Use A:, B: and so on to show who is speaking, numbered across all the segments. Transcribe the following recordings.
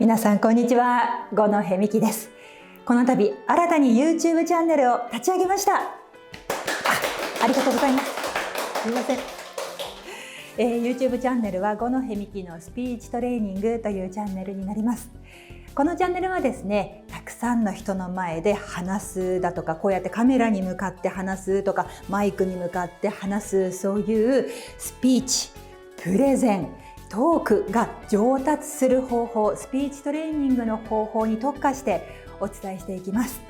A: 皆さんこんにちは、五戸美希です。この度新たに YouTube チャンネルを立ち上げました。ありがとうございます。すみません。YouTube チャンネルは五戸美希のスピーチトレーニングというチャンネルになります。このチャンネルはですね、たくさんの人の前で話すだとか、こうやってカメラに向かって話すとか、マイクに向かって話す、そういうスピーチ、プレゼン、トークが上達する方法、スピーチトレーニングの方法に特化してお伝えしていきます。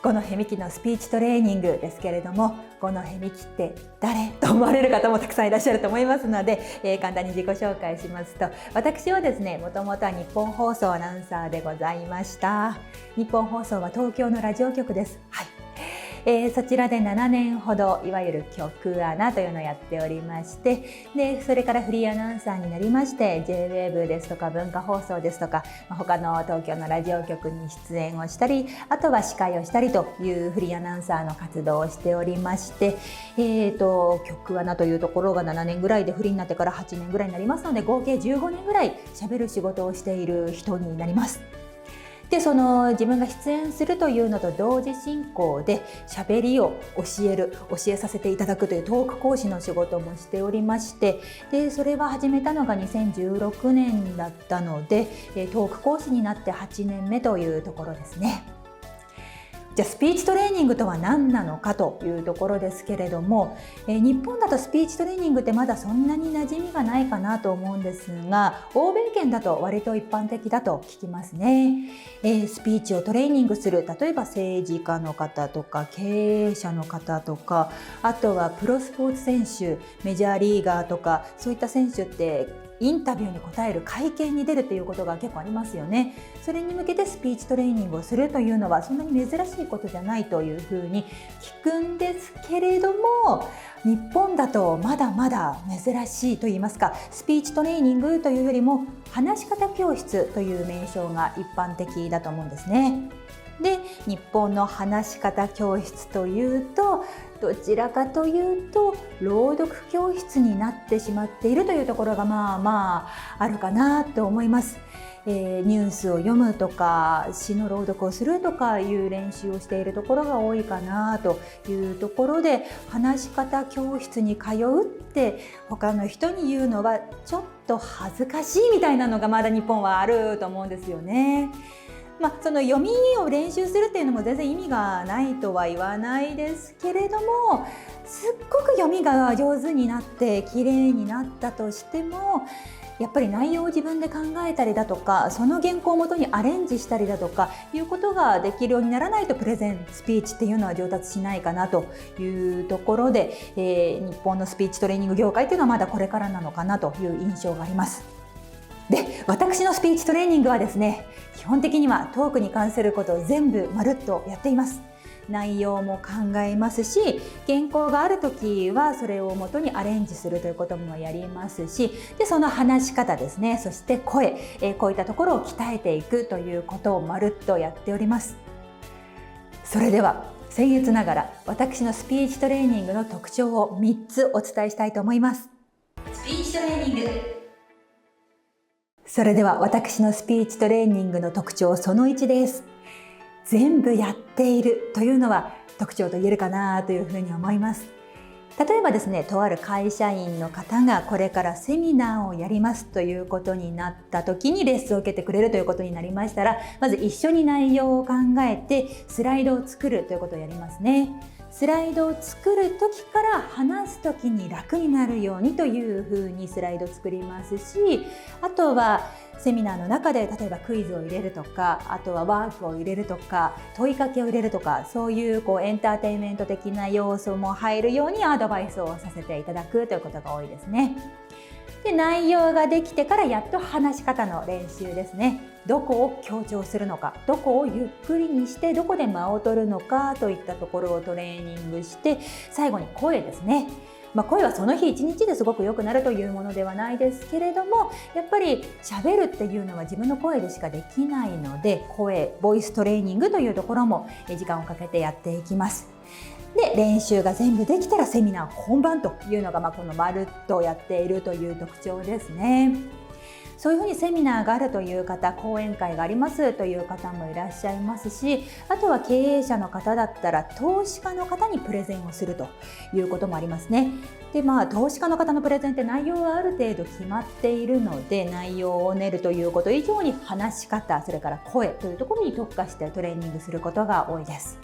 A: 五戸美希のスピーチトレーニングですけれども、五戸美希って誰と思われる方もたくさんいらっしゃると思いますので、簡単に自己紹介しますと、私はですね、もともとは日本放送アナウンサーでございました。日本放送は東京のラジオ局です。はい。そちらで7年ほどいわゆる局アナというのをやっておりまして、でそれからフリーアナウンサーになりまして J-WAVE ですとか文化放送ですとか他の東京のラジオ局に出演をしたり、あとは司会をしたりというフリーアナウンサーの活動をしておりまして、局アナというところが7年ぐらいで、フリーになってから8年ぐらいになりますので、合計15年ぐらい喋る仕事をしている人になります。でその自分が出演するというのと同時進行で喋りを教えさせていただくというトーク講師の仕事もしておりまして、でそれは始めたのが2016年だったので、トーク講師になって8年目というところですね。じゃあスピーチトレーニングとは何なのかというところですけれども、日本だとスピーチトレーニングってまだそんなに馴染みがないかなと思うんですが、欧米圏だと割と一般的だと聞きますね。スピーチをトレーニングする、例えば政治家の方とか経営者の方とか、あとはプロスポーツ選手、メジャーリーガーとか、そういった選手ってインタビューに答える、会見に出るということが結構ありますよね。それに向けてスピーチトレーニングをするというのはそんなに珍しいことじゃないというふうに聞くんですけれども、日本だとまだまだ珍しいといいますか、スピーチトレーニングというよりも話し方教室という名称が一般的だと思うんですね。で、日本の話し方教室というと、どちらかというと朗読教室になってしまっているというところがあるかなと思います。ニュースを読むとか詩の朗読をするとかいう練習をしているところが多いかなというところで、話し方教室に通うって他の人に言うのはちょっと恥ずかしいみたいなのがまだ日本はあると思うんですよね。その読みを練習するっていうのも全然意味がないとは言わないですけれども、すっごく読みが上手になって綺麗になったとしても、やっぱり内容を自分で考えたりだとか、その原稿をもとにアレンジしたりだとかいうことができるようにならないと、プレゼンスピーチっていうのは上達しないかなというところで、日本のスピーチトレーニング業界っていうのはまだこれからなのかなという印象があります。で、私のスピーチトレーニングはですね、基本的にはトークに関することを全部まるっとやっています。内容も考えますし、原稿があるときはそれをもとにアレンジするということもやりますし、でその話し方ですね、そして声、こういったところを鍛えていくということをまるっとやっております。それでは僭越ながら私のスピーチトレーニングの特徴を3つお伝えしたいと思います。スピーチトレーニング。それでは私のスピーチトレーニングの特徴その1です。全部やっているというのは特徴と言えるかなというふうに思います。例えばですね、とある会社員の方がこれからセミナーをやりますということになった時に、レッスンを受けてくれるということになりましたら、まず一緒に内容を考えてスライドを作るということをやりますね。スライドを作る時から話す時に楽になるようにというふうにスライドを作りますし、あとはセミナーの中で例えばクイズを入れるとか、あとはワークを入れるとか、問いかけを入れるとか、そういうエンターテインメント的な要素も入るようにアドバイスをさせていただくということが多いですね。で、内容ができてからやっと話し方の練習ですね。どこを強調するのか、どこをゆっくりにしてどこで間を取るのかといったところをトレーニングして、最後に声ですね。声はその日一日ですごく良くなるというものではないですけれども、やっぱり喋るっていうのは自分の声でしかできないので、ボイストレーニングというところも時間をかけてやっていきます。で、練習が全部できたらセミナー本番というのがこのまるっとやっているという特徴ですね。そういうふうにセミナーがあるという方、講演会がありますという方もいらっしゃいますし、あとは経営者の方だったら投資家の方にプレゼンをするということもありますね。で投資家の方のプレゼンって内容はある程度決まっているので、内容を練るということ以上に話し方、それから声というところに特化してトレーニングすることが多いです。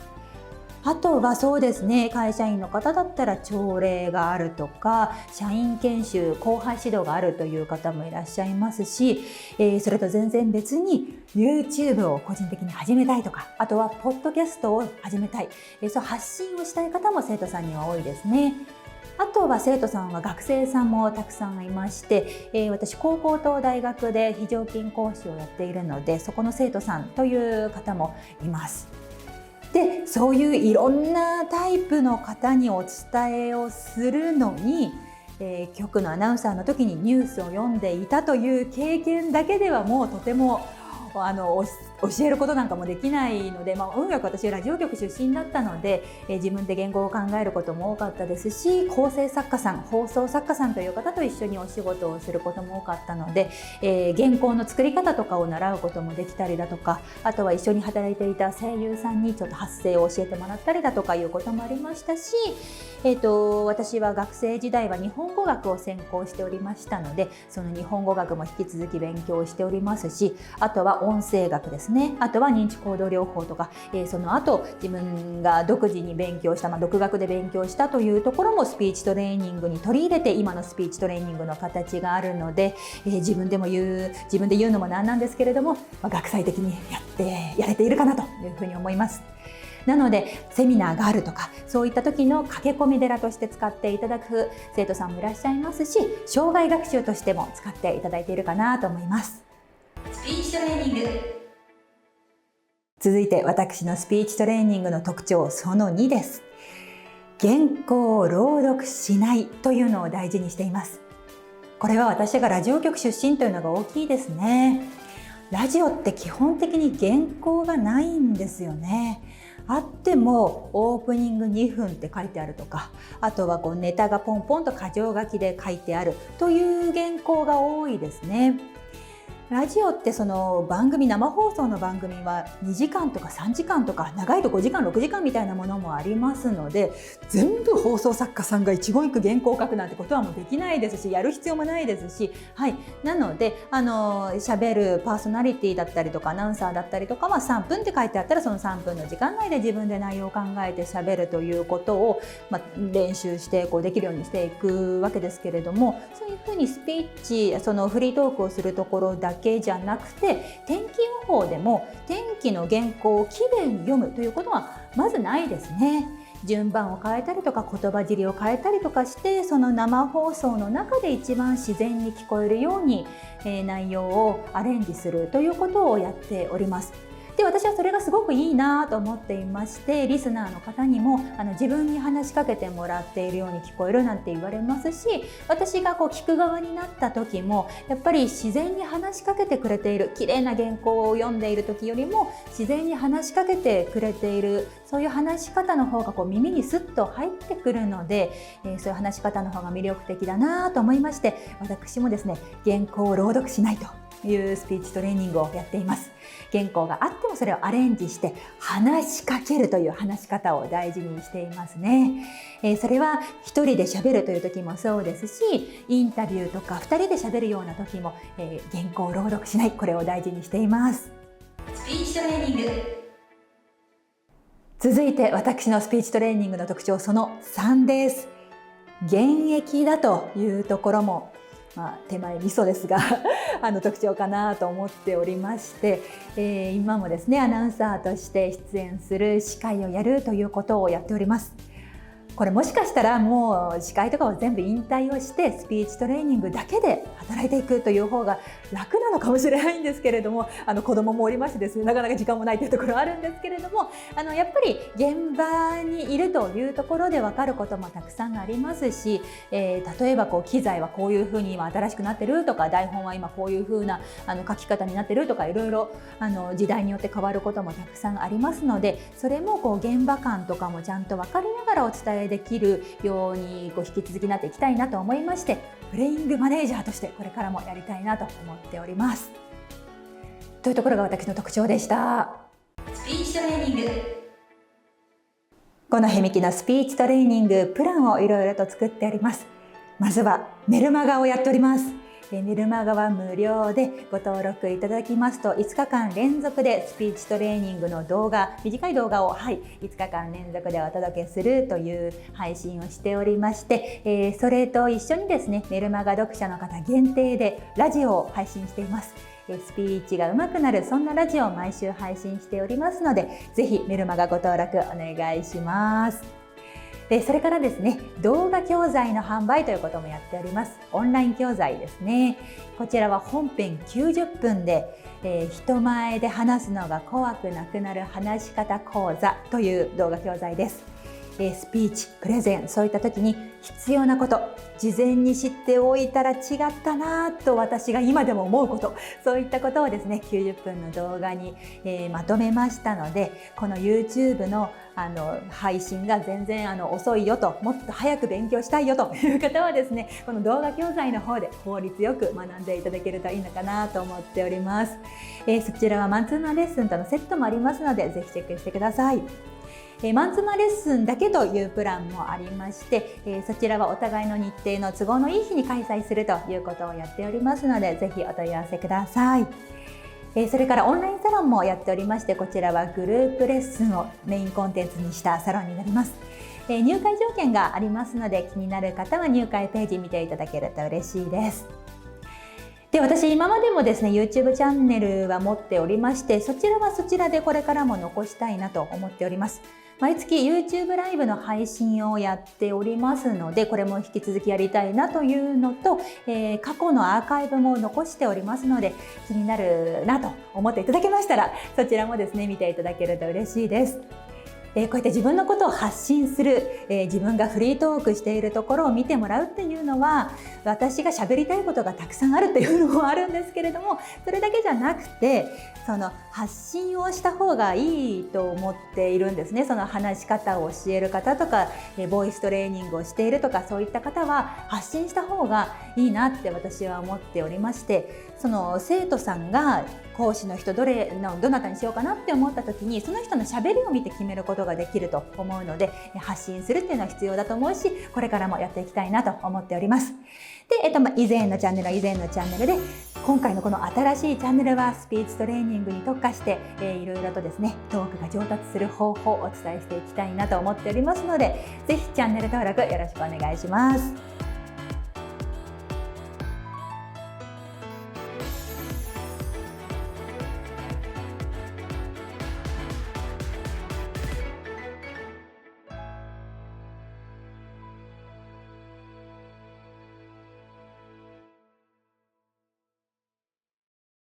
A: あとはそうですね、会社員の方だったら朝礼があるとか、社員研修、後輩指導があるという方もいらっしゃいますし、それと全然別に YouTube を個人的に始めたいとか、あとはポッドキャストを始めたい、そう発信をしたい方も生徒さんには多いですね。あとは生徒さんは学生さんもたくさんいまして、私高校と大学で非常勤講師をやっているので、そこの生徒さんという方もいます。でそういういろんなタイプの方にお伝えをするのに、局のアナウンサーの時にニュースを読んでいたという経験だけではもうとても教えることなんかもできないので、運よく私ラジオ局出身だったので、自分で言語を考えることも多かったですし、構成作家さん、放送作家さんという方と一緒にお仕事をすることも多かったので、原稿の作り方とかを習うこともできたりだとか、あとは一緒に働いていた声優さんにちょっと発声を教えてもらったりだとかいうこともありましたし、私は学生時代は日本語学を専攻しておりましたので、その日本語学も引き続き勉強しておりますし、あとは音声学ですね、あとは認知行動療法とか、その後自分が独自に勉強した、独学で勉強したというところもスピーチトレーニングに取り入れて、今のスピーチトレーニングの形があるので、自分で言うのもなんなんですけれども、学際的にやれているかなというふうに思います。なのでセミナーがあるとか、そういった時の駆け込み寺として使っていただく生徒さんもいらっしゃいますし、生涯学習としても使っていただいているかなと思います。スピーチトレーニング。続いて私のスピーチトレーニングの特徴その2です。原稿を朗読しないというのを大事にしています。これは私がラジオ局出身というのが大きいですね。ラジオって基本的に原稿がないんですよね。あってもオープニング2分って書いてあるとか、あとはネタがポンポンと箇条書きで書いてあるという原稿が多いですね。ラジオってその番組、生放送の番組は2時間とか3時間とか、長いと5時間6時間みたいなものもありますので、全部放送作家さんが一言一句原稿を書くなんてことはもうできないですし、やる必要もないですし、なので喋るパーソナリティだったりとかアナウンサーだったりとかは3分って書いてあったら、その3分の時間内で自分で内容を考えて喋るということを、練習してできるようにしていくわけですけれども、そういうふうにスピーチ、そのフリートークをするところだけじゃなくて、天気予報でも天気の原稿をきれいに読むということはまずないですね。順番を変えたりとか言葉尻を変えたりとかして、その生放送の中で一番自然に聞こえるように、内容をアレンジするということをやっております。で、私はそれがすごくいいなと思っていまして、リスナーの方にも自分に話しかけてもらっているように聞こえるなんて言われますし、私が聞く側になった時もやっぱり自然に話しかけてくれている、綺麗な原稿を読んでいる時よりも自然に話しかけてくれている、そういう話し方の方が耳にスッと入ってくるので、そういう話し方の方が魅力的だなと思いまして、私もですね、原稿を朗読しないというスピーチトレーニングをやっています。原稿があってもそれをアレンジして話しかけるという話し方を大事にしていますね。それは一人で喋るという時もそうですし、インタビューとか二人で喋るような時も、原稿を朗読しない、これを大事にしています。スピーチトレーニング。続いて私のスピーチトレーニングの特徴その3です。現役だというところも手前味噌ですが特徴かなと思っておりまして、今もですねアナウンサーとして出演する司会をやるということをやっております。これもしかしたらもう司会とかを全部引退をしてスピーチトレーニングだけで働いていくという方が楽なのかもしれないんですけれども、子供もおりましてですね、なかなか時間もないというところはあるんですけれども、やっぱり現場にいるというところで分かることもたくさんありますし、例えば機材はこういうふうに今新しくなってるとか、台本は今こういうふうな書き方になってるとか、いろいろ時代によって変わることもたくさんありますので、それも現場感とかもちゃんと分かりながらお伝ええできるように引き続きなっていきたいなと思いまして、プレイングマネージャーとしてこれからもやりたいなと思っております。というところが私の特徴でした。スピーチトレーニング、この響のスピーチトレーニングプランをいろいろと作っております。まずはメルマガをやっております。メルマガは無料でご登録いただきますと、5日間連続でスピーチトレーニングの動画、短い動画を、5日間連続でお届けするという配信をしておりまして、それと一緒にですね、メルマガ読者の方限定でラジオを配信しています。スピーチが上手くなる、そんなラジオを毎週配信しておりますので、ぜひメルマガご登録お願いします。それからですね、動画教材の販売ということもやっております。オンライン教材ですね。こちらは本編90分で、人前で話すのが怖くなくなる話し方講座という動画教材です。スピーチ、プレゼン、そういった時に必要なこと、事前に知っておいたら違ったなと私が今でも思うこと、そういったことをですね、90分の動画に、まとめましたので、この YouTube の配信が全然遅いよと、もっと早く勉強したいよという方はですね、この動画教材の方で効率よく学んでいただけるといいのかなと思っております。そちらはマンツーマンレッスンとのセットもありますので、ぜひチェックしてください。マンツーマンレッスンだけというプランもありまして、そちらはお互いの日程の都合のいい日に開催するということをやっておりますので、ぜひお問い合わせください。それからオンラインサロンもやっておりまして、こちらはグループレッスンをメインコンテンツにしたサロンになります。入会条件がありますので、気になる方は入会ページ見ていただけると嬉しいです。で、私今までもですね YouTube チャンネルは持っておりまして、そちらはそちらでこれからも残したいなと思っております。毎月 YouTube ライブの配信をやっておりますので、これも引き続きやりたいなというのと、過去のアーカイブも残しておりますので、気になるなと思っていただけましたら、そちらもですね見ていただけると嬉しいです。こうやって自分のことを発信する、自分がフリートークしているところを見てもらうっていうのは、私が喋りたいことがたくさんあるっていうのもあるんですけれども、それだけじゃなくて、その発信をした方がいいと思っているんですね。その話し方を教える方とか、ボイストレーニングをしているとか、そういった方は発信した方がいいなって私は思っておりまして、その生徒さんが講師の人どなたにしようかなって思った時に、その人の喋りを見て決めることができると思うので、発信するっていうのは必要だと思うし、これからもやっていきたいなと思っております。で、以前のチャンネルは以前のチャンネルで、今回のこの新しいチャンネルはスピーチトレーニングに特化して、いろいろとですねトークが上達する方法をお伝えしていきたいなと思っておりますので、ぜひチャンネル登録よろしくお願いします。